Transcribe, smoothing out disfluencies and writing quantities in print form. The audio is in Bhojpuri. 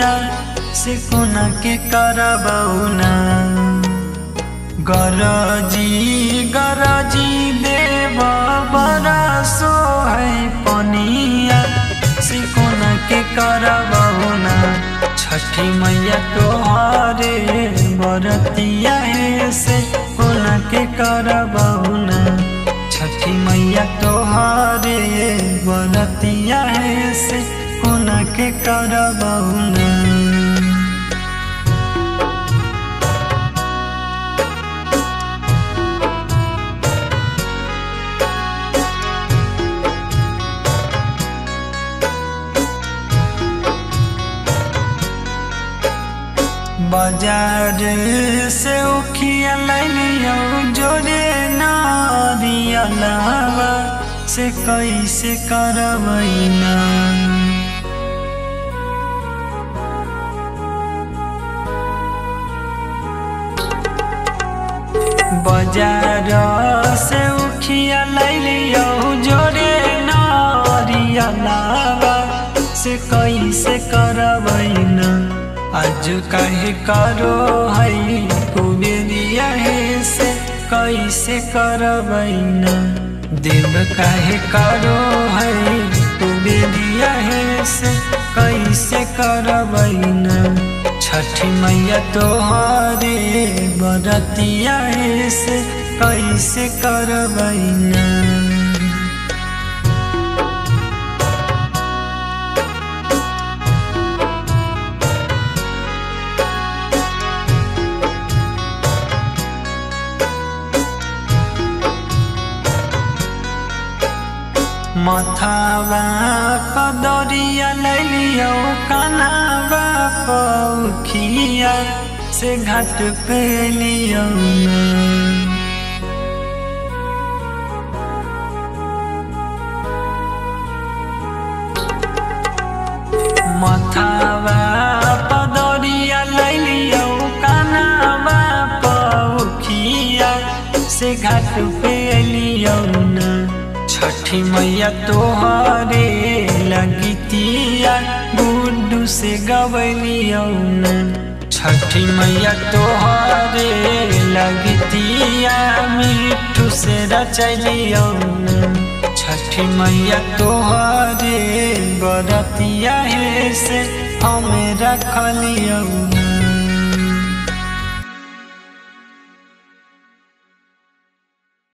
पनिया से कोना के करबौना। गरजी गरजी देव बरसो है पनिया से कोना के करबौना। छठी मैया तोहरे बरतिया है से कोना के करबौना। छठी मैया तोहरे बरतिया है से कोना के करबौना। बाजार से उखिया लैलियो जोरे नारियलवा से कैसे करबैना। बाजार से उखिया लैलियो जोरे नारियलवा से कैसे करबैना। आज काहे करो है कुबेरिया है से कैसे करबैना। देव काहे करो है कुबेरिया है से कैसे करबैना। छठी मैया तोहरे बरतिया है से कैसे करबैना। मथावा कदरिया लैलियो कनावा पौखिया से घाट पे लियो ना। मथावा कदरिया लैलियो कनावा पौखिया से घाट पे लियो ना। छठी मैया तोहरे लगतिया गुड्डू से गवलियो ना। छठी मैया तोहरे लगतिया मिठू से रचलियो ना। छठी मैया तोहरे बरतिया है से हमें रखलियो ना।